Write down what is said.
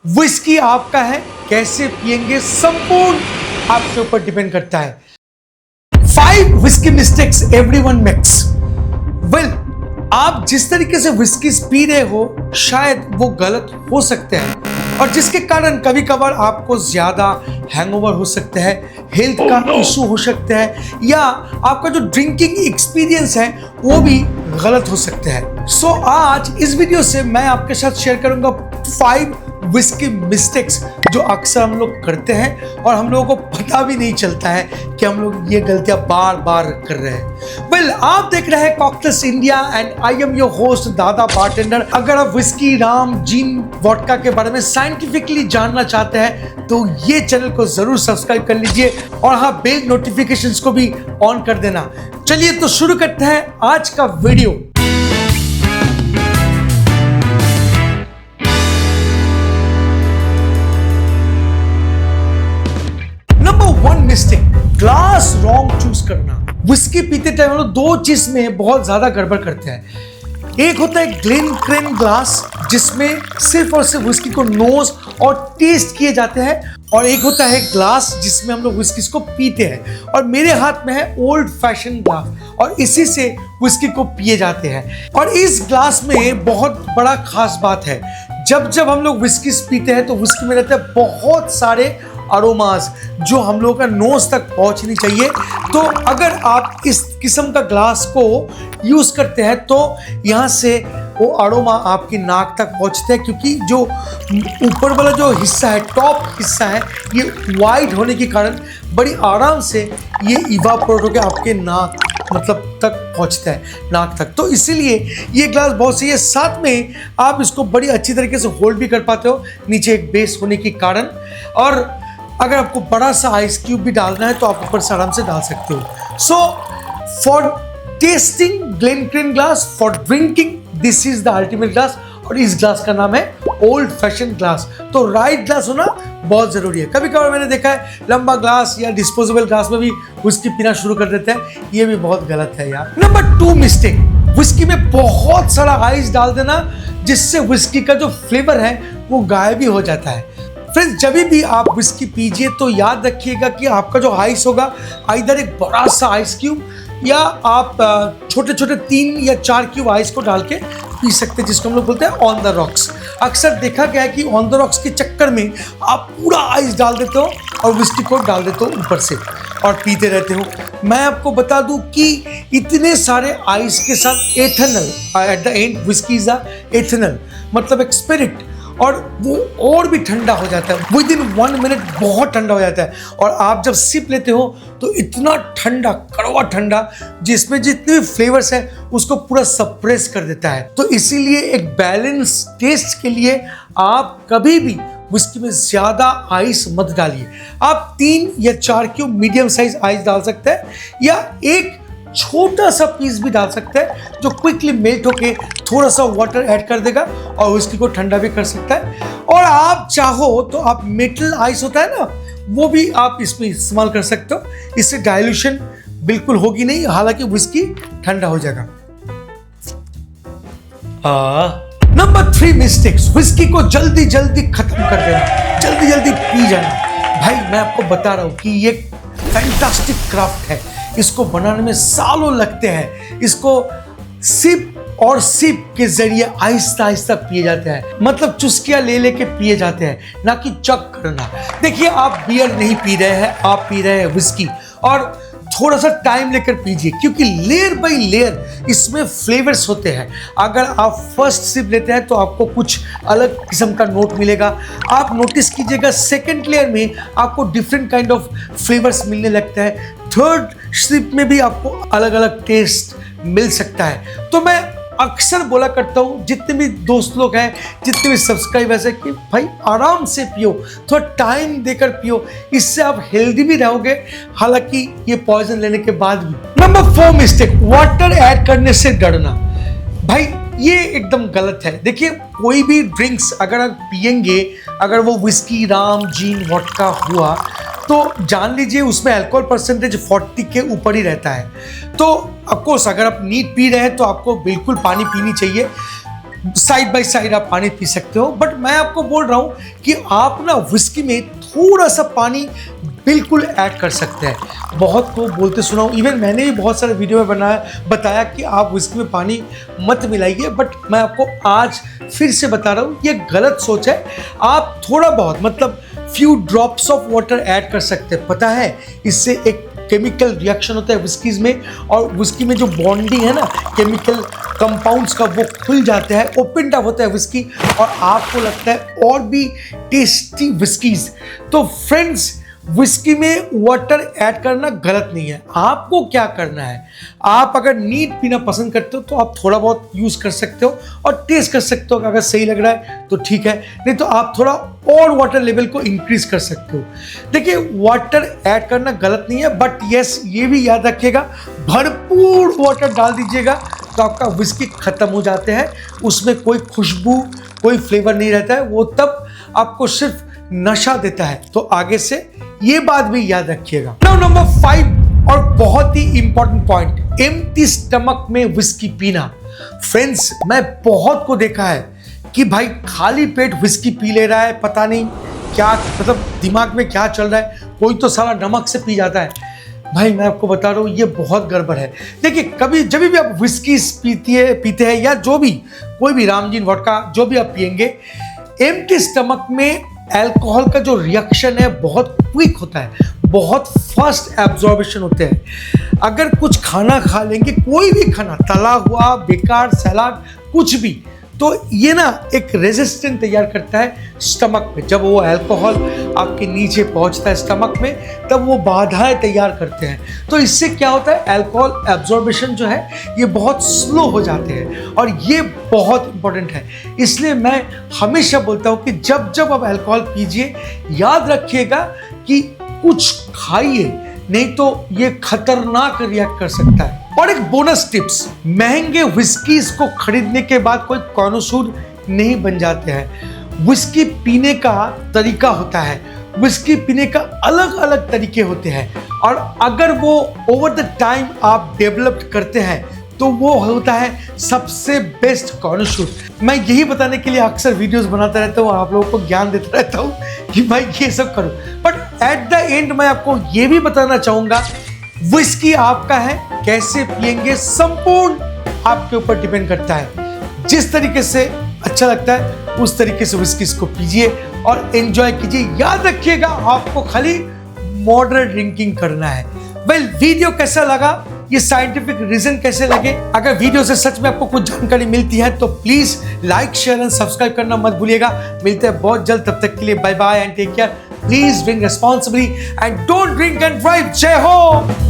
Whisky आपका है, कैसे पिएंगे संपूर्ण आपके ऊपर डिपेंड करता है। 5 whisky mistakes everyone makes. Well, आप जिस तरीके से विस्की पी रहे हो शायद वो गलत हो सकते हैं और जिसके कारण कभी कभार आपको ज्यादा हैंगओवर हो सकता है, हेल्थ का इशू हो सकता है या आपका जो ड्रिंकिंग एक्सपीरियंस है वो भी गलत हो सकता है। सो आज इस वीडियो से मैं आपके साथ शेयर करूंगा 5 विस्की मिस्टेक्स जो अक्सर हम लोग करते हैं और हम लोगों को पता भी नहीं चलता है कि हम लोग ये गलतियां बार बार कर रहे हैं। वेल, आप देख रहे हैं cocktails India and I am your host Dada bartender. अगर आप विस्की, राम, जिन, वोडका के बारे में साइंटिफिकली जानना चाहते हैं तो ये चैनल को जरूर सब्सक्राइब कर लीजिए और हाँ, बेल नोटिफिकेशंस को भी ऑन कर देना। चलिए तो शुरू करते हैं आज का video. Mistake, glass wrong choose करना। विस्की पीते टाइम हम लोग 2 चीज में बहुत ज्यादा गड़बड़ करते हैं। एक होता है ग्लेनक्रेन ग्लास जिसमें सिर्फ और सिर्फ विस्की को नोज और टेस्ट किए जाते हैं और एक होता है ग्लास जिसमें हम लोग विस्की को पीते हैं। और मेरे हाथ में है ओल्ड फैशन ग्लास और इसी से विस्की को पिए जाते हैं। और इस ग्लास में बहुत बड़ा खास बात है, जब जब हम लोग विस्की पीते हैं तो विस्की में रहते हैं बहुत सारे अरोमास जो हम लोगों का नोज तक पहुंचनी चाहिए। तो अगर आप इस किस्म का ग्लास को यूज करते हैं तो यहाँ से वो अरोमा आपकी नाक तक पहुंचते हैं, क्योंकि जो ऊपर वाला जो हिस्सा है, टॉप हिस्सा है, ये वाइड होने के कारण बड़ी आराम से ये इवापोरेट होकर आपके नाक तक पहुंचता है, नाक तक। तो इसीलिए ये ग्लास बहुत सही है। साथ में आप इसको बड़ी अच्छी तरीके से होल्ड भी कर पाते हो नीचे एक बेस होने के कारण। और अगर आपको बड़ा सा आइस क्यूब भी डालना है तो आप ऊपर से आराम से डाल सकते हो। So for testing Glencairn glass, for drinking this is the ultimate glass और इस ग्लास का नाम है ओल्ड फैशन ग्लास। तो राइट ग्लास होना बहुत जरूरी है। कभी कभार मैंने देखा है लंबा ग्लास या डिस्पोजेबल ग्लास में भी विस्की पीना शुरू कर देते हैं, ये भी बहुत गलत है यार। नंबर 2 मिस्टेक, विस्की में बहुत सारा आइस डाल देना जिससे विस्की का जो फ्लेवर है वो गायब ही हो जाता है। फ्रेंड्स, जब भी आप विस्की पीजिए तो याद रखिएगा कि आपका जो आइस होगा इधर एक बड़ा सा आइस क्यूब या आप छोटे छोटे 3 या 4 क्यूब आइस को डाल के पी सकते हैं, जिसको हम लोग बोलते हैं ऑन द रॉक्स। अक्सर देखा गया है कि ऑन द रॉक्स के चक्कर में आप पूरा आइस डाल देते हो और विस्की को डाल देते हो ऊपर से और पीते रहते हो। मैं आपको बता दूं कि इतने सारे आइस के साथ ethanol, at the end whisky is ethanol, मतलब एक स्पिरिट, और वो और भी ठंडा हो जाता है। विद इन 1 मिनट बहुत ठंडा हो जाता है और आप जब सिप लेते हो तो इतना ठंडा, कड़वा ठंडा, जिसमें जितने भी फ्लेवर्स हैं उसको पूरा सप्रेस कर देता है। तो इसीलिए एक बैलेंस टेस्ट के लिए आप कभी भी विस्की में ज्यादा आइस मत डालिए। आप 3 या 4 क्यूब मीडियम साइज आइस डाल सकते हैं या एक छोटा सा पीस भी डाल सकते हैं जो क्विकली मेल्ट होके थोड़ा सा वाटर ऐड कर देगा और विस्की को ठंडा भी कर सकता है। और आप चाहो तो आप मेटल आइस होता है ना, वो भी आप इसमें इस्तेमाल कर सकते हो। इससे डाइल्यूशन बिल्कुल होगी नहीं, हालांकि विस्की ठंडा हो जाएगा। नंबर 3 मिस्टेक्स, विस्की को जल्दी जल्दी खत्म कर देना, जल्दी जल्दी पी जाना। भाई, मैं आपको बता रहा हूं कि ये फैंटास्टिक क्राफ्ट है, इसको बनाने में सालों लगते हैं। इसको सिप और सिप के जरिए आहिस्ता आहिस्ता पिए जाते हैं, मतलब चुस्कियां ले लेके पिए जाते हैं, ना कि चक करना। देखिए, आप बियर नहीं पी रहे हैं, आप पी रहे हैं विस्की, और थोड़ा सा टाइम लेकर पीजिए क्योंकि लेयर बाय लेयर इसमें फ्लेवर्स होते हैं। अगर आप फर्स्ट सिप लेते हैं तो आपको कुछ अलग किस्म का नोट मिलेगा। आप नोटिस कीजिएगा सेकंड लेयर में आपको डिफरेंट काइंड ऑफ फ्लेवर्स मिलने लगता है। थर्ड सिप में भी आपको अलग अलग टेस्ट मिल सकता है। तो मैं अक्सर बोला करता हूँ जितने भी दोस्त लोग हैं, जितने भी सब्सक्राइबर्स हैं, कि भाई आराम से पियो, थोड़ा टाइम देकर पियो, इससे आप हेल्दी भी रहोगे, हालांकि ये पॉइजन लेने के बाद भी। नंबर 4 मिस्टेक, वाटर ऐड करने से डरना। भाई, ये एकदम गलत है। देखिए, कोई भी ड्रिंक्स अगर आप पियेंगे, अगर वो विस्की, राम, जिन, वोडका हुआ, तो जान लीजिए उसमें अल्कोहल परसेंटेज 40 के ऊपर ही रहता है। तो ऑफकोर्स अगर आप नीट पी रहे हैं तो आपको बिल्कुल पानी पीनी चाहिए। साइड बाय साइड आप पानी पी सकते हो, बट मैं आपको बोल रहा हूँ कि आप ना विस्की में थोड़ा सा पानी बिल्कुल ऐड कर सकते हैं। बहुत को बोलते सुना हूँ, इवन मैंने भी बहुत सारे वीडियो में बताया कि आप विस्की में पानी मत मिलाइए, बट मैं आपको आज फिर से बता रहा हूँ ये गलत सोच है। आप थोड़ा बहुत मतलब few drops of water add कर सकते हैं। पता है इससे एक केमिकल रिएक्शन होता है विस्कीज में, और विस्की में जो बॉन्डिंग है ना केमिकल कंपाउंड्स का, वो खुल जाते हैं, ओपन अप होता है विस्की, और आपको लगता है और भी टेस्टी विस्कीज। तो फ्रेंड्स, विस्की में वाटर ऐड करना गलत नहीं है। आपको क्या करना है, आप अगर नीट पीना पसंद करते हो तो आप थोड़ा बहुत यूज कर सकते हो और टेस्ट कर सकते हो। अगर सही लग रहा है तो ठीक है, नहीं तो आप थोड़ा और वाटर लेवल को इंक्रीज कर सकते हो। देखिए, वाटर ऐड करना गलत नहीं है, बट यस ये भी याद रखिएगा भरपूर वाटर डाल दीजिएगा तो आपका विस्की खत्म हो जाते हैं, उसमें कोई खुशबू कोई फ्लेवर नहीं रहता है, वो तब आपको सिर्फ नशा देता है। तो आगे से ये बात भी याद रखिएगा। नाउ नंबर 5 और बहुत ही इंपॉर्टेंट पॉइंट, एम्प्टी स्टमक में विस्की पीना। फ्रेंड्स, मैं बहुत को देखा है कि भाई खाली पेट विस्की पी ले रहा है, पता नहीं क्या मतलब दिमाग में क्या चल रहा है, कोई तो सारा नमक से पी जाता है। भाई मैं आपको बता रहा हूँ ये बहुत गड़बड़ है। देखिए, कभी जब भी आप विस्की पीते हैं या जो भी कोई भी रामजीन वोडका जो भी आप पियेंगे, एम्प्टी स्टमक में अल्कोहल का जो रिएक्शन है बहुत क्विक होता है, बहुत फास्ट एब्जॉर्बेशन होते हैं। अगर कुछ खाना खा लेंगे, कोई भी खाना, तला हुआ, बेकार, सलाद, कुछ भी, तो ये ना एक रेजिस्टेंस तैयार करता है स्टमक में। जब वो अल्कोहल आपके नीचे पहुंचता है स्टमक में, तब वो बाधाएं तैयार करते हैं। तो इससे क्या होता है, अल्कोहल एब्जॉर्बेशन जो है ये बहुत स्लो हो जाते हैं, और ये बहुत इंपॉर्टेंट है। इसलिए मैं हमेशा बोलता हूँ कि जब जब आप अल्कोहल पीजिए, याद रखिएगा कि कुछ खाइए, नहीं तो ये खतरनाक रिएक्ट कर सकता है। और एक बोनस टिप्स, महंगे विस्कीज को खरीदने के बाद कोई कॉनोसूर नहीं बन जाते हैं। विस्की पीने का तरीका होता है, विस्की पीने का अलग अलग तरीके होते हैं, और अगर वो ओवर द टाइम आप डेवलप करते हैं तो वो होता है सबसे बेस्ट कॉनोसूर। मैं यही बताने के लिए अक्सर वीडियोस बनाता रहता हूँ, आप लोगों को ज्ञान देता रहता हूँ कि भाई ये सब करो, बट एट द एंड मैं आपको ये भी बताना चाहूंगा विस्की आपका है, कैसे पिएंगे संपूर्ण आपके ऊपर डिपेंड करता है। जिस तरीके से अच्छा लगता है उस तरीके से विस्की को पीजिए और एंजॉय कीजिए। याद रखिएगा आपको खाली मॉडरेट ड्रिंकिंग करना है। वीडियो कैसा लगा, ये साइंटिफिक रीजन कैसे लगे, अगर वीडियो से सच में आपको कुछ जानकारी मिलती है तो please like, share and subscribe करना मत भूलिएगा। मिलते हैं बहुत जल्द, तब तक के लिए bye bye and take care. Please drink responsibly and don't drink and drive. जय हो।